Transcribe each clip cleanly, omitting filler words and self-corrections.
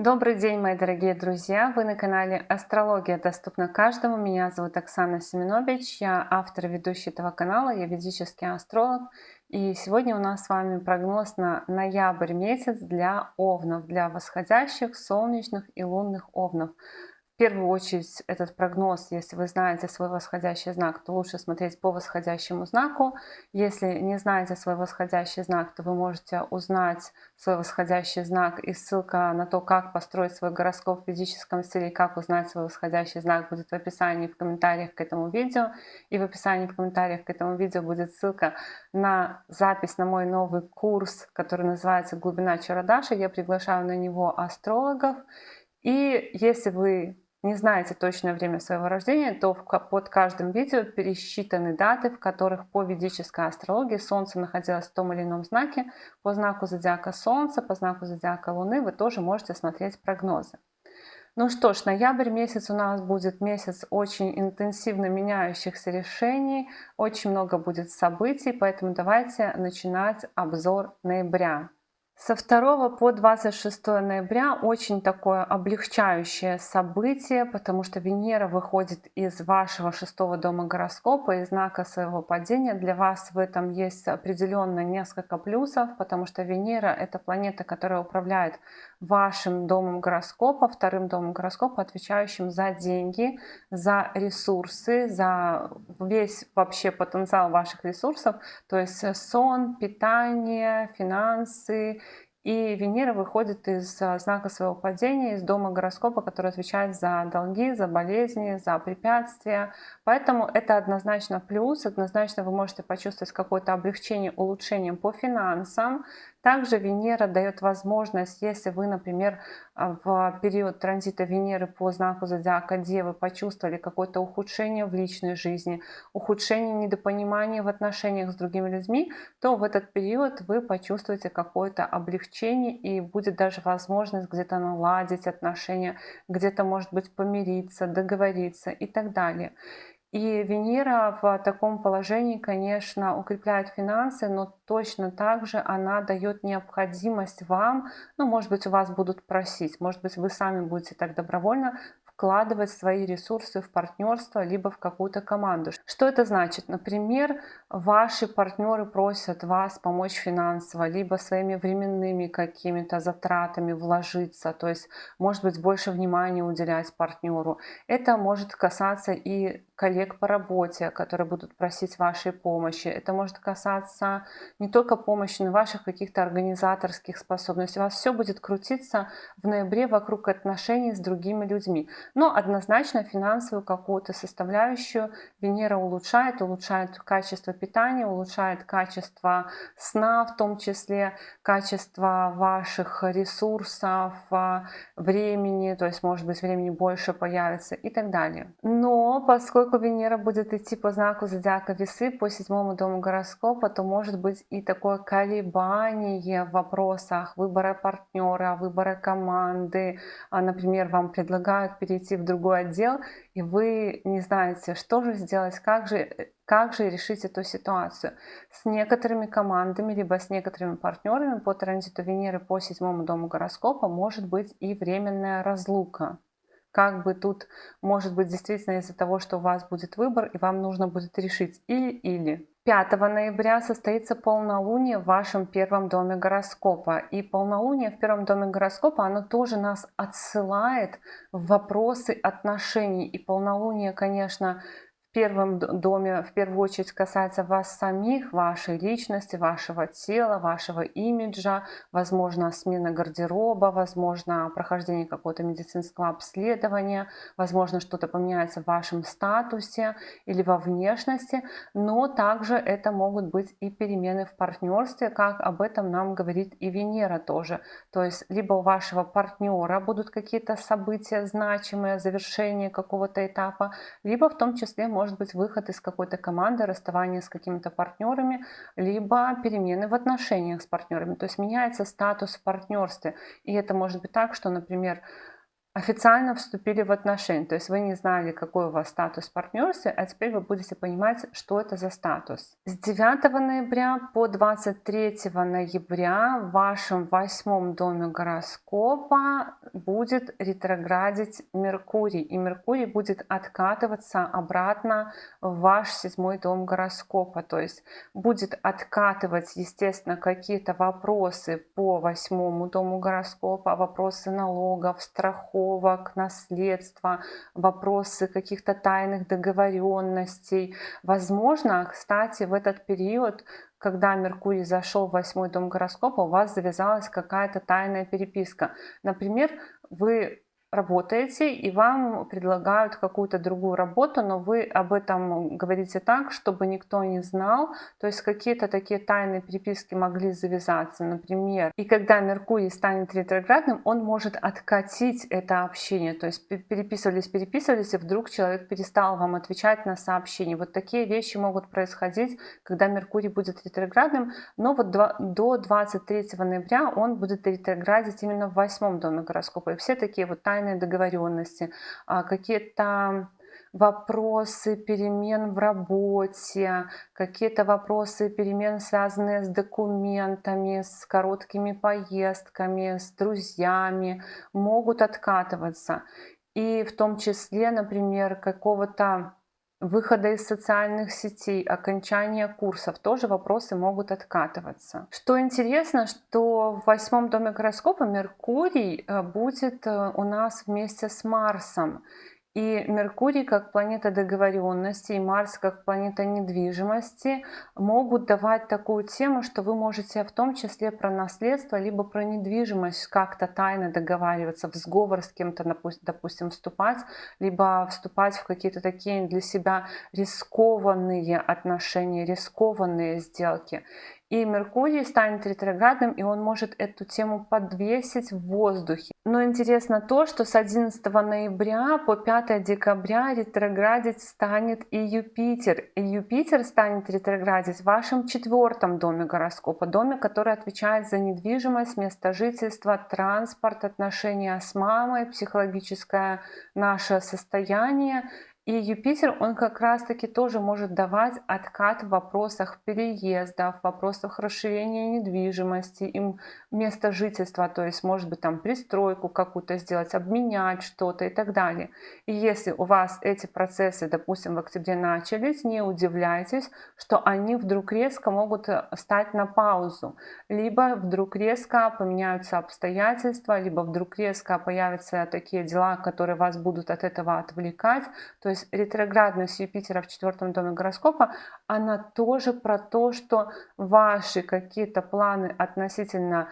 Добрый день, мои дорогие друзья! Вы на канале «Астрология доступна каждому». Меня зовут Оксана Семенович, я автор и ведущая этого канала, я ведический астролог. И сегодня у нас с вами прогноз на ноябрь месяц для овнов, для восходящих, солнечных и лунных овнов. В первую очередь этот прогноз, если вы знаете свой восходящий знак, то лучше смотреть по восходящему знаку. Если не знаете свой восходящий знак, то вы можете узнать свой восходящий знак, и ссылка на то, как построить свой гороскоп в физическом стиле, и как узнать свой восходящий знак, будет в описании, в комментариях к этому видео. И в описании, в комментариях к этому видео будет ссылка на запись на мой новый курс, который называется «Глубина Чарадаши». Я приглашаю на него астрологов. И если вы не знаете точное время своего рождения, то под каждым видео пересчитаны даты, в которых по ведической астрологии Солнце находилось в том или ином знаке. По знаку зодиака Солнца, по знаку зодиака Луны вы тоже можете смотреть прогнозы. Ну что ж, ноябрь месяц у нас будет месяц очень интенсивно меняющихся решений, очень много будет событий, поэтому давайте начинать обзор ноября. Со 2 по 26 ноября очень такое облегчающее событие, потому что Венера выходит из вашего 6-го дома гороскопа, из знака своего падения. Для вас в этом есть определенно несколько плюсов, потому что Венера — это планета, которая управляет вашим домом гороскопа, 2-м домом гороскопа, отвечающим за деньги, за ресурсы, за весь вообще потенциал ваших ресурсов, то есть сон, питание, финансы. И Венера выходит из знака своего падения, из дома гороскопа, который отвечает за долги, за болезни, за препятствия. Поэтому это однозначно плюс, однозначно вы можете почувствовать какое-то облегчение, улучшение по финансам. Также Венера дает возможность, если вы, например, в период транзита Венеры по знаку зодиака Девы почувствовали какое-то ухудшение в личной жизни, ухудшение недопонимания в отношениях с другими людьми, то в этот период вы почувствуете какое-то облегчение, и будет даже возможность где-то наладить отношения, где-то, может быть, помириться, договориться и так далее. И Венера в таком положении, конечно, укрепляет финансы, но точно так же она дает необходимость вам, ну, может быть, у вас будут просить, может быть, вы сами будете так добровольно вкладывать свои ресурсы в партнерство, либо в какую-то команду. Что это значит? Например, ваши партнеры просят вас помочь финансово, либо своими временными какими-то затратами вложиться, то есть, может быть, больше внимания уделять партнеру. Это может касаться и коллег по работе, которые будут просить вашей помощи. Это может касаться не только помощи, но и ваших каких-то организаторских способностей. У вас все будет крутиться в ноябре вокруг отношений с другими людьми. Но однозначно финансовую какую-то составляющую Венера улучшает качество питания, улучшает качество сна, в том числе качество ваших ресурсов, времени, то есть, может быть, времени больше появится и так далее. Но поскольку Венера будет идти по знаку зодиака Весы, по 7-му дому гороскопа, то может быть и такое колебание в вопросах выбора партнера, выбора команды. Например, вам предлагают перейти в другой отдел, и вы не знаете, что же сделать, как же решить эту ситуацию. С некоторыми командами, либо с некоторыми партнерами по транзиту Венеры по 7-му дому гороскопа может быть и временная разлука. Как бы тут может быть действительно из-за того, что у вас будет выбор, и вам нужно будет решить или-или. 5 ноября состоится полнолуние в вашем 1-м доме гороскопа. И полнолуние в 1-м доме гороскопа, оно тоже нас отсылает в вопросы отношений. И полнолуние, конечно, в 1-м доме в первую очередь касается вас самих, вашей личности, вашего тела, вашего имиджа, возможно, смена гардероба, возможно, прохождение какого-то медицинского обследования, возможно, что-то поменяется в вашем статусе или во внешности, но также это могут быть и перемены в партнерстве, как об этом нам говорит и Венера тоже. То есть либо у вашего партнера будут какие-то события значимые, завершение какого-то этапа, либо в том числе может быть выход из какой-то команды, расставание с какими-то партнерами, либо перемены в отношениях с партнерами. То есть меняется статус в партнерстве. И это может быть так, что, например, официально вступили в отношения. То есть вы не знали, какой у вас статус в партнерстве, а теперь вы будете понимать, что это за статус. С 9 ноября по 23 ноября в вашем 8 доме гороскопа будет ретроградить Меркурий. И Меркурий будет откатываться обратно в ваш 7 дом гороскопа. То есть будет откатывать, естественно, какие-то вопросы по 8 дому гороскопа, вопросы налогов, страховок, наследства, вопросы каких-то тайных договоренностей. Возможно, кстати, в этот период, когда Меркурий зашел в 8 дом гороскопа, у вас завязалась какая-то тайная переписка. Например, вы работаете, и вам предлагают какую-то другую работу, но вы об этом говорите так, чтобы никто не знал. То есть какие-то такие тайные переписки могли завязаться, например. И когда Меркурий станет ретроградным, он может откатить это общение. То есть переписывались, и вдруг человек перестал вам отвечать на сообщения. Вот такие вещи могут происходить, когда Меркурий будет ретроградным. Но вот до 23 ноября он будет ретроградить именно в 8 доме гороскопа. И все такие вот тайные договоренности, какие-то вопросы перемен в работе, какие-то вопросы перемен, связанные с документами, с короткими поездками, с друзьями, могут откатываться. И в том числе, например, какого-то выхода из социальных сетей, окончания курсов, тоже вопросы могут откатываться. Что интересно, что в 8 доме гороскопа Меркурий будет у нас вместе с Марсом. И Меркурий как планета договоренности и Марс как планета недвижимости могут давать такую тему, что вы можете в том числе про наследство, либо про недвижимость как-то тайно договариваться, в сговор с кем-то, допустим, вступать, либо вступать в какие-то такие для себя рискованные отношения, рискованные сделки. И Меркурий станет ретроградным, и он может эту тему подвесить в воздухе. Но интересно то, что с 11 ноября по 5 декабря ретроградить станет и Юпитер. И Юпитер станет ретроградить в вашем 4 доме гороскопа, доме, который отвечает за недвижимость, место жительства, транспорт, отношения с мамой, психологическое наше состояние. И Юпитер, он как раз-таки тоже может давать откат в вопросах переездов, в вопросах расширения недвижимости, им место жительства, то есть, может быть, там пристройку какую-то сделать, обменять что-то и так далее. И если у вас эти процессы, допустим, в октябре начались, не удивляйтесь, что они вдруг резко могут стать на паузу, либо вдруг резко поменяются обстоятельства, либо вдруг резко появятся такие дела, которые вас будут от этого отвлекать. То есть ретроградность Юпитера в 4 доме гороскопа, она тоже про то, что ваши какие-то планы относительно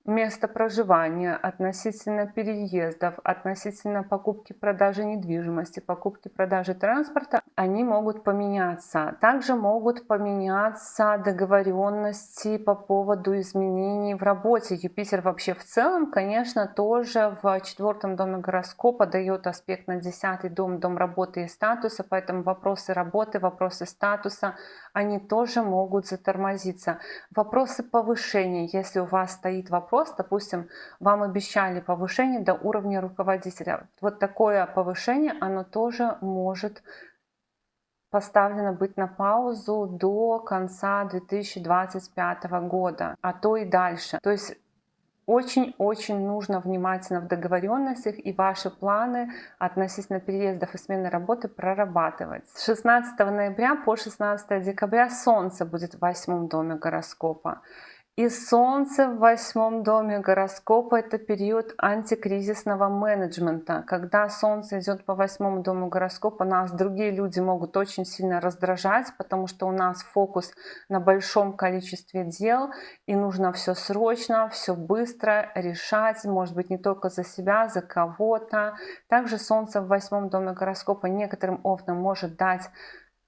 места проживания, относительно переездов, относительно покупки-продажи недвижимости, покупки-продажи транспорта, они могут поменяться. Также могут поменяться договоренности по поводу изменений в работе. Юпитер вообще в целом, конечно, тоже в 4 доме гороскопа дает аспект на 10 дом, дом работы и статуса, поэтому вопросы работы, вопросы статуса, они тоже могут затормозиться. Вопросы повышения, если у вас стоит вопрос, допустим, вам обещали повышение до уровня руководителя. Вот такое повышение, оно тоже может поставлено быть на паузу до конца 2025 года, а то и дальше. То есть очень-очень нужно внимательно в договоренностях и ваши планы относительно переездов и смены работы прорабатывать. С 16 ноября по 16 декабря Солнце будет в 8 доме гороскопа. И Солнце в 8 доме гороскопа – это период антикризисного менеджмента. Когда Солнце идет по 8 дому гороскопа, нас другие люди могут очень сильно раздражать, потому что у нас фокус на большом количестве дел, и нужно все срочно, все быстро решать, может быть, не только за себя, за кого-то. Также Солнце в 8 доме гороскопа некоторым овнам может дать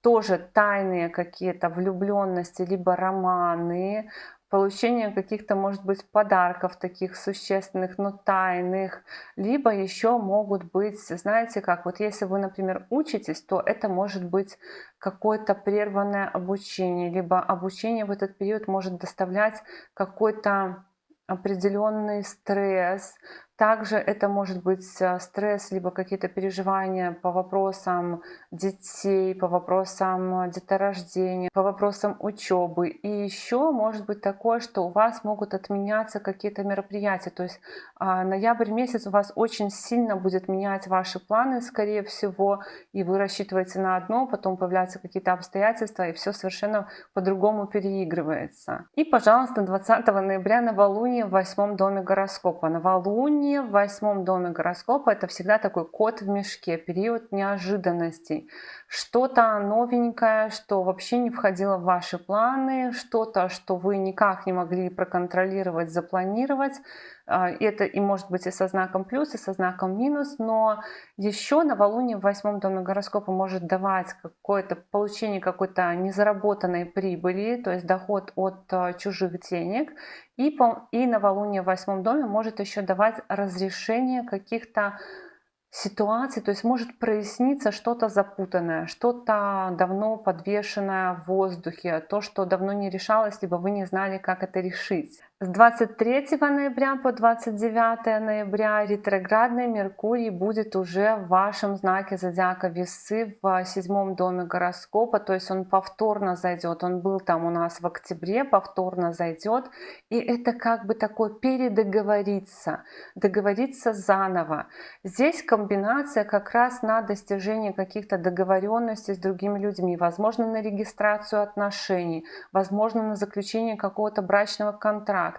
тоже тайные какие-то влюбленности, либо романы, получение каких-то, может быть, подарков таких существенных, но тайных, либо еще могут быть, знаете как, вот если вы, например, учитесь, то это может быть какое-то прерванное обучение, либо обучение в этот период может доставлять какой-то определенный стресс, Также это может быть стресс, либо какие-то переживания по вопросам детей, по вопросам деторождения, по вопросам учебы. И еще может быть такое, что у вас могут отменяться какие-то мероприятия. То есть ноябрь месяц у вас очень сильно будет менять ваши планы, скорее всего, и вы рассчитываете на одно, потом появляются какие-то обстоятельства, и все совершенно по-другому переигрывается. И, пожалуйста, 20 ноября новолуние в 8 доме гороскопа. Новолуние в 8 доме гороскопа — это всегда такой кот в мешке, период неожиданностей. Что-то новенькое, что вообще не входило в ваши планы, что-то, что вы никак не могли проконтролировать, запланировать. Это и может быть и со знаком плюс, и со знаком минус, но еще новолуние в 8 доме гороскопа может давать какое-то получение какой-то незаработанной прибыли, то есть доход от чужих денег. И новолуние в 8 доме может еще давать разрешение каких-то ситуаций, то есть может проясниться что-то запутанное, что-то давно подвешенное в воздухе, то, что давно не решалось, либо вы не знали, как это решить. С 23 ноября по 29 ноября ретроградный Меркурий будет уже в вашем знаке зодиака Весы в 7 доме гороскопа, то есть он повторно зайдет. Он был там у нас в октябре, повторно зайдет. И это как бы такое передоговориться, договориться заново. Здесь комбинация как раз на достижение каких-то договоренностей с другими людьми, возможно, на регистрацию отношений, возможно, на заключение какого-то брачного контракта,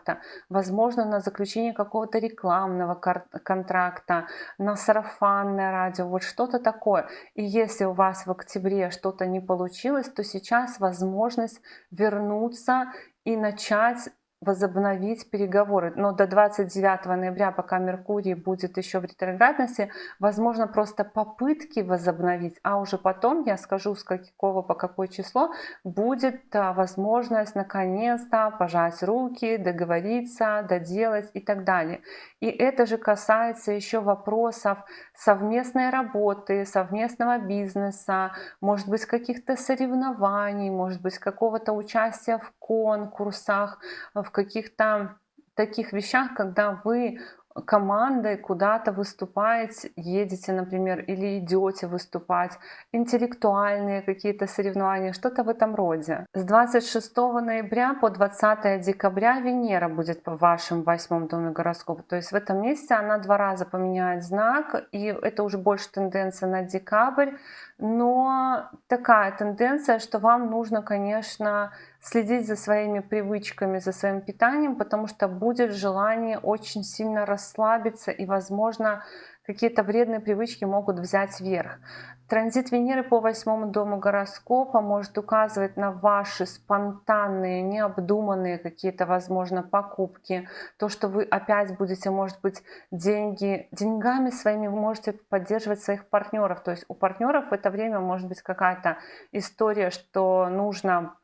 возможно, на заключение какого-то рекламного контракта, на сарафанное радио, вот что-то такое. И если у вас в октябре что-то не получилось, то сейчас возможность вернуться и начать возобновить переговоры. Но до 29 ноября, пока Меркурий будет еще в ретроградности, возможно, просто попытки возобновить, а уже потом, я скажу, с какого по какое число, будет возможность наконец-то пожать руки, договориться, доделать и так далее. И это же касается еще вопросов совместной работы, совместного бизнеса, может быть, каких-то соревнований, может быть, какого-то участия в конкурсах, в каких-то таких вещах, когда вы командой куда-то выступаете, едете, например, или идете выступать, интеллектуальные какие-то соревнования, что-то в этом роде. С 26 ноября по 20 декабря Венера будет в вашем 8 доме гороскопа, то есть в этом месяце она 2 раза поменяет знак, и это уже больше тенденция на декабрь, но такая тенденция, что вам нужно, конечно, следить за своими привычками, за своим питанием, потому что будет желание очень сильно расслабиться, и, возможно, какие-то вредные привычки могут взять верх. Транзит Венеры по 8 дому гороскопа может указывать на ваши спонтанные, необдуманные какие-то, возможно, покупки. То, что вы опять будете, может быть, деньгами своими вы можете поддерживать своих партнеров. То есть у партнеров в это время может быть какая-то история, что нужно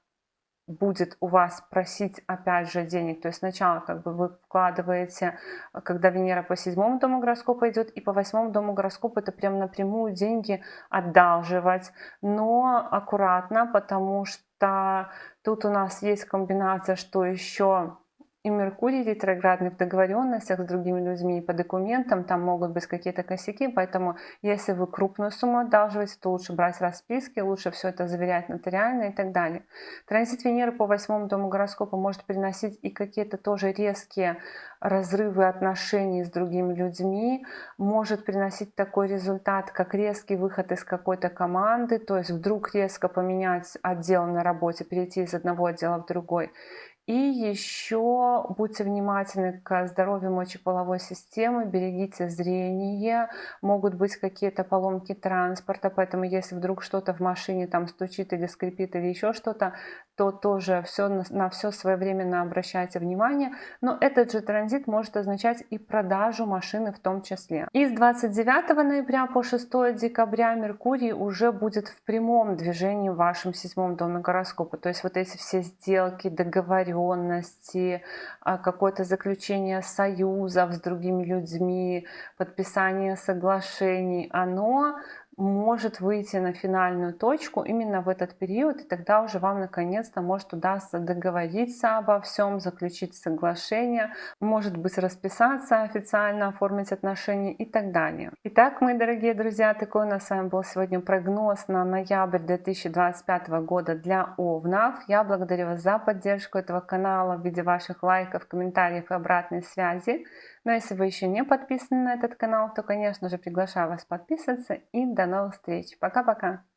будет у вас просить опять же денег. То есть сначала как бы вы вкладываете, когда Венера по 7 дому гороскопа идет, и по 8 дому гороскопа это прям напрямую деньги одалживать. Но аккуратно, потому что тут у нас есть комбинация, что еще и Меркурий ретроградный в договоренностях с другими людьми, и по документам там могут быть какие-то косяки, поэтому если вы крупную сумму одалживаете, то лучше брать расписки, лучше все это заверять нотариально и так далее. Транзит Венеры по 8 дому гороскопа может приносить и какие-то тоже резкие разрывы отношений с другими людьми, может приносить такой результат, как резкий выход из какой-то команды, то есть вдруг резко поменять отдел на работе, перейти из одного отдела в другой. И еще будьте внимательны к здоровью мочеполовой системы, берегите зрение, могут быть какие-то поломки транспорта, поэтому если вдруг что-то в машине там стучит или скрипит или еще что-то, то тоже на все своевременно обращайте внимание. Но этот же транзит может означать и продажу машины в том числе. И с 29 ноября по 6 декабря Меркурий уже будет в прямом движении в вашем 7 доме гороскопа. То есть вот эти все сделки, договоренности, какое-то заключение союзов с другими людьми, подписание соглашений, оно может выйти на финальную точку именно в этот период, и тогда уже вам наконец-то может удастся договориться обо всем, заключить соглашение, может быть расписаться официально, оформить отношения и так далее. Итак, мои дорогие друзья, такой у нас с вами был сегодня прогноз на ноябрь 2025 года для Овнов. Я благодарю вас за поддержку этого канала в виде ваших лайков, комментариев и обратной связи. Но если вы еще не подписаны на этот канал, то, конечно же, приглашаю вас подписываться и до новых встреч. Пока-пока!